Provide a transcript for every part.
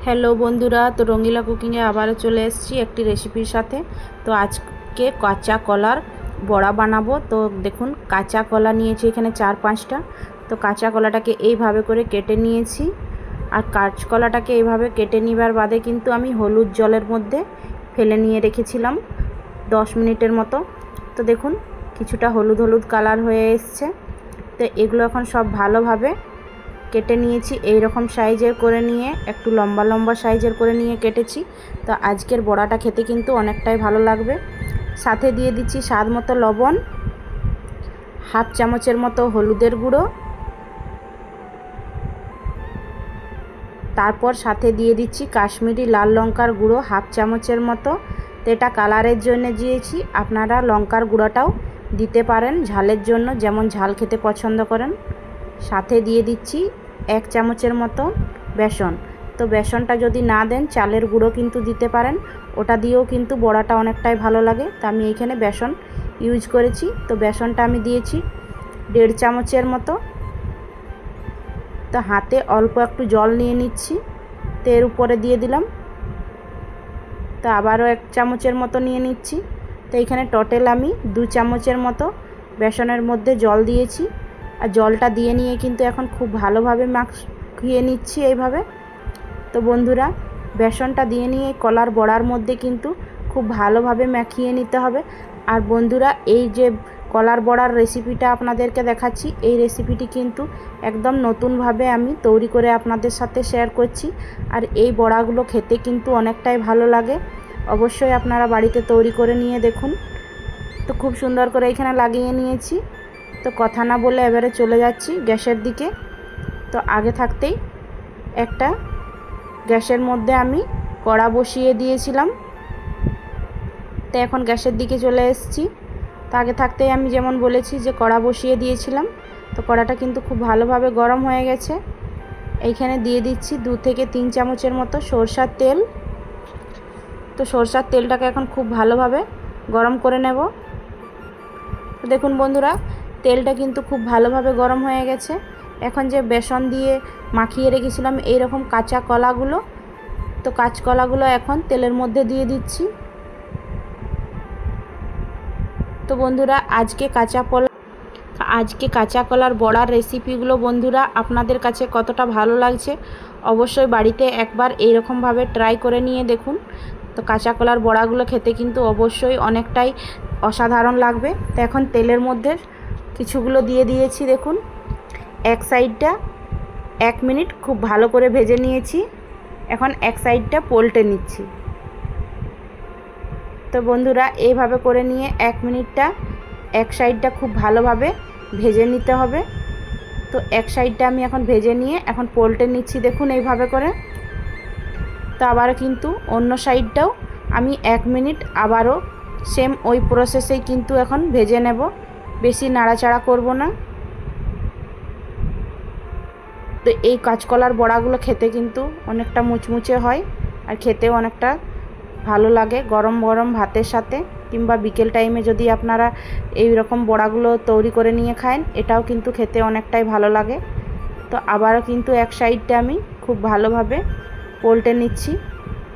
Hello বন্ধুরা, তো রঙ্গিলা কুকিংয়ে আবারও চলে এসেছি একটি রেসিপির সাথে। তো আজকে কাঁচা কলার বড়া বানাবো। তো দেখুন, কাঁচা কলা নিয়েছি এখানে 4-5টা। তো কাঁচা কলাটাকে এইভাবে করে কেটে নিয়েছি। আর কাঁচকলাটাকে এইভাবে কেটে নেবার বাদে কিন্তু আমি হলুদ জলের মধ্যে ফেলে নিয়ে রেখেছিলাম 10 মিনিটের মতো। তো দেখুন, কিছুটা হলুদ হলুদ কালার হয়ে এসছে। তো এগুলো এখন সব ভালোভাবে কেটে নিয়েছি। এই রকম সাইজের করে নিয়ে, একটু লম্বা লম্বা সাইজের করে নিয়ে কেটেছি। তো আজকের বড়াটা খেতে কিন্তু অনেকটাই ভালো লাগবে। সাথে দিয়ে দিচ্ছি স্বাদ মতো লবণ, হাফ চামচের মতো হলুদের গুঁড়ো, তারপর সাথে দিয়ে দিচ্ছি কাশ্মীরি লাল লঙ্কার গুঁড়ো হাফ চামচের মতো। তো এটা কালারের জন্য দিয়েছি, আপনারা লঙ্কার গুঁড়োটাও দিতে পারেন ঝালের জন্য, যেমন ঝাল খেতে পছন্দ করেন। সাথে দিয়ে দিচ্ছি 1 চামচের মতো বেসন। তো বেসনটা যদি না দেন, চালের গুঁড়ো কিন্তু দিতে পারেন, ওটা দিয়েও কিন্তু বড়াটা অনেকটাই ভালো লাগে। তো আমি এখানে বেসন ইউজ করেছি। তো বেসনটা আমি দিয়েছি 1.5 চামচের মতো। তো হাতে অল্প একটু জল নিয়ে নিচ্ছি, তো এর উপরে দিয়ে দিলাম। তো আবারও 1 চামচের মতো নিয়ে নিচ্ছি। তো এখানে টোটাল আমি 2 চামচের মতো বেসনের মধ্যে জল দিয়েছি। আর জলটা দিয়ে নিয়ে কিন্তু এখন খুব ভালোভাবে মাখিয়ে নিচ্ছি এইভাবে। তো বন্ধুরা, বেসনটা দিয়ে নিয়ে কলার বড়ার মধ্যে কিন্তু খুব ভালোভাবে মাখিয়ে নিতে হবে। আর বন্ধুরা, এই যে কলার বড়ার রেসিপিটা আপনাদেরকে দেখাচ্ছি, এই রেসিপিটি কিন্তু একদম নতুনভাবে আমি তৈরি করে আপনাদের সাথে শেয়ার করছি। আর এই বড়াগুলো খেতে কিন্তু অনেকটাই ভালো লাগে। অবশ্যই আপনারা বাড়িতে তৈরি করে নিয়ে দেখুন। তো খুব সুন্দর করে এখানে লাগিয়ে নিয়েছি। তো কথা না বলে এবারে চলে যাচ্ছি গ্যাসের দিকে। তো আগে থাকতেই একটা গ্যাসের মধ্যে আমি কড়া বসিয়ে দিয়েছিলাম। তো এখন গ্যাসের দিকে চলে এসেছি। তো আগে থাকতেই আমি যেমন বলেছি যে কড়া বসিয়ে দিয়েছিলাম। তো কড়াটা কিন্তু খুব ভালোভাবে গরম হয়ে গেছে। এইখানে দিয়ে দিচ্ছি 2 থেকে 3 চামচের মতো সরষার তেল। তো সরষার তেলটাকে এখন খুব ভালোভাবে গরম করে নেব। তো দেখুন বন্ধুরা, তেলটা কিন্তু খুব ভালোভাবে গরম হয়ে গেছে। এখন যে বেসন দিয়ে মাখিয়ে রেখেছিলাম এইরকম কাঁচা কলাগুলো, তো কাঁচকলাগুলো এখন তেলের মধ্যে দিয়ে দিচ্ছি। তো বন্ধুরা, আজকে কাঁচা কলার বড়ার রেসিপিগুলো বন্ধুরা আপনাদের কাছে কতটা ভালো লাগছে অবশ্যই বাড়িতে একবার এইরকমভাবে ট্রাই করে নিয়ে দেখুন। তো কাঁচা কলার বড়াগুলো খেতে কিন্তু অবশ্যই অনেকটাই অসাধারণ লাগবে। তো এখন তেলের মধ্যে কিছুগুলো দিয়ে দিয়েছি। দেখুন, এক সাইডটা 1 মিনিট খুব ভালো করে ভেজে নিয়েছি। এখন এক সাইডটা পলটে নিচ্ছি। তো বন্ধুরা, এইভাবে করে নিয়ে 1 মিনিটটা এক সাইডটা খুব ভালোভাবে ভেজে নিতে হবে। তো এক সাইডটা আমি এখন ভেজে নিয়ে এখন পলটে নিচ্ছি। দেখুন এইভাবে করে। তো আবারও কিন্তু অন্য সাইডটাও আমি 1 মিনিট আবারও সেম ওই প্রসেসেই কিন্তু এখন ভেজে নেব, বেশি নাড়াচাড়া করব না। তো এই কাঁচকলার বড়াগুলো খেতে কিন্তু অনেকটা মুচমুচে হয় আর খেতেও অনেকটা ভালো লাগে গরম গরম ভাতের সাথে, কিংবা বিকেল টাইমে যদি আপনারা এই রকম বড়াগুলো তৈরি করে নিয়ে খান, এটাও কিন্তু খেতে অনেকটাই ভালো লাগে। তো আবারও কিন্তু এক সাইডটা আমি খুব ভালোভাবে পলটে নিচ্ছি।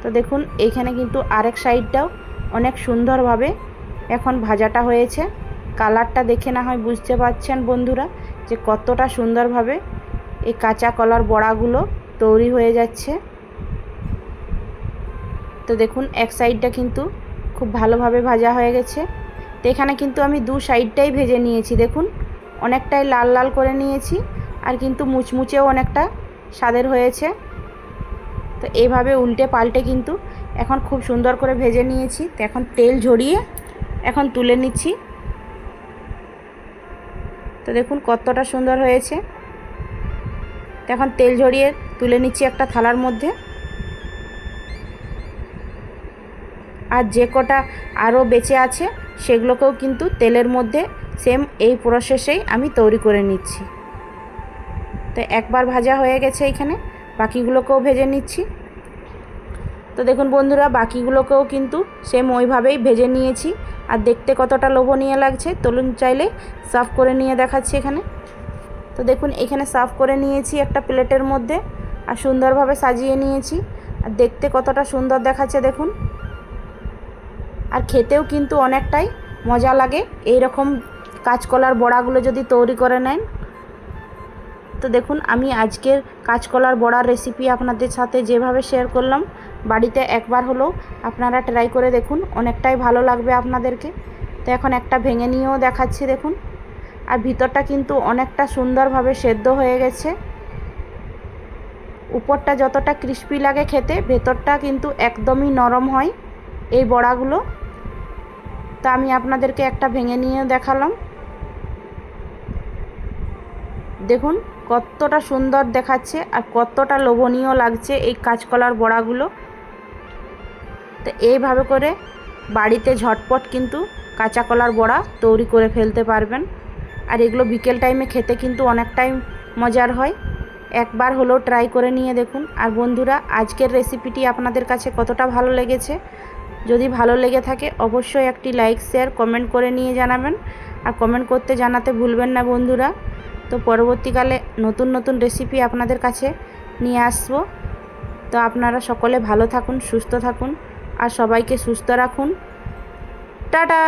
তো দেখুন, এইখানে কিন্তু আরেক সাইডটাও অনেক সুন্দরভাবে এখন ভাজাটা হয়েছে। কালারটা দেখে না হয় বুঝতে পারছেন বন্ধুরা যে কতটা সুন্দরভাবে এই কাঁচা কলার বড়াগুলো তৈরি হয়ে যাচ্ছে। তো দেখুন, এক সাইডটা কিন্তু খুব ভালোভাবে ভাজা হয়ে গেছে। তো এখানে কিন্তু আমি 2 সাইডটাই ভেজে নিয়েছি। দেখুন, অনেকটাই লাল লাল করে নিয়েছি আর কিন্তু মুচমুচেও অনেকটা স্বাদের হয়েছে। তো এইভাবে উল্টে পাল্টে কিন্তু এখন খুব সুন্দর করে ভেজে নিয়েছি। তো এখন তেল ঝরিয়ে এখন তুলে নিচ্ছি। তো দেখুন কতটা সুন্দর হয়েছে। তো এখন তেল ঝরিয়ে তুলে নিচ্ছি একটা থালার মধ্যে। আর যে কটা আরও বেঁচে আছে সেগুলোকেও কিন্তু তেলের মধ্যে সেম এই প্রসেসেই আমি তৈরি করে নিচ্ছি। তো একবার ভাজা হয়ে গেছে, এখানে বাকিগুলোকেও ভেজে নিচ্ছি। তো দেখুন বন্ধুরা, বাকিগুলোকেও কিন্তু সেম ওইভাবেই ভেজে নিয়েছি। আর দেখতে কতটা লোভনীয় লাগছে, চলুন চাইলে সার্ভ করে নিয়ে দেখাচ্ছি এখানে। তো দেখুন, এখানে সার্ভ করে নিয়েছি একটা প্লেটের মধ্যে আর সুন্দরভাবে সাজিয়ে নিয়েছি। আর দেখতে কতটা সুন্দর দেখাচ্ছে দেখুন। আর খেতেও কিন্তু অনেকটাই মজা লাগে এই রকম কাঁচকলার বড়াগুলো যদি তৈরি করে নেন। তো দেখুন আমি আজকের কাঁচকলার বড়ার রেসিপি আপনাদের সাথে যেভাবে শেয়ার করলাম, বাড়িতে একবার হলেও আপনারা ট্রাই করে দেখুন, অনেকটাই ভালো লাগবে আপনাদেরকে। তো এখন একটা ভেঙে নিয়েও দেখাচ্ছি দেখুন। আর ভিতরটা কিন্তু অনেকটা সুন্দরভাবে সেদ্ধ হয়ে গেছে। উপরটা যতটা ক্রিস্পি লাগে খেতে, ভেতরটা কিন্তু একদমই নরম হয় এই বড়াগুলো। তো আমি আপনাদেরকে একটা ভেঙে নিয়েও দেখালাম। দেখুন কতটা সুন্দর দেখাচ্ছে আর কতটা লোভনীয় লাগছে এই কাঁচকলার বড়াগুলো। তো এইভাবে করে বাড়িতে ঝটপট কিন্তু কাঁচা কলার বড়া তৈরি করে ফেলতে পারবেন। আর এগুলো বিকেল টাইমে খেতে কিন্তু অনেকটাই মজার হয়। একবার হলেও ট্রাই করে নিয়ে দেখুন। আর বন্ধুরা, আজকের রেসিপিটি আপনাদের কাছে কতটা ভালো লেগেছে, যদি ভালো লেগে থাকে অবশ্যই একটি লাইক, শেয়ার, কমেন্ট করে নিয়ে জানাবেন। আর কমেন্ট করতে জানাতে ভুলবেন না বন্ধুরা। তো পরবর্তীকালে নতুন নতুন রেসিপি আপনাদের কাছে নিয়ে আসবো। তো আপনারা সকলে ভালো থাকুন, সুস্থ থাকুন আর সবাইকে সুস্থ রাখুন। টাটা।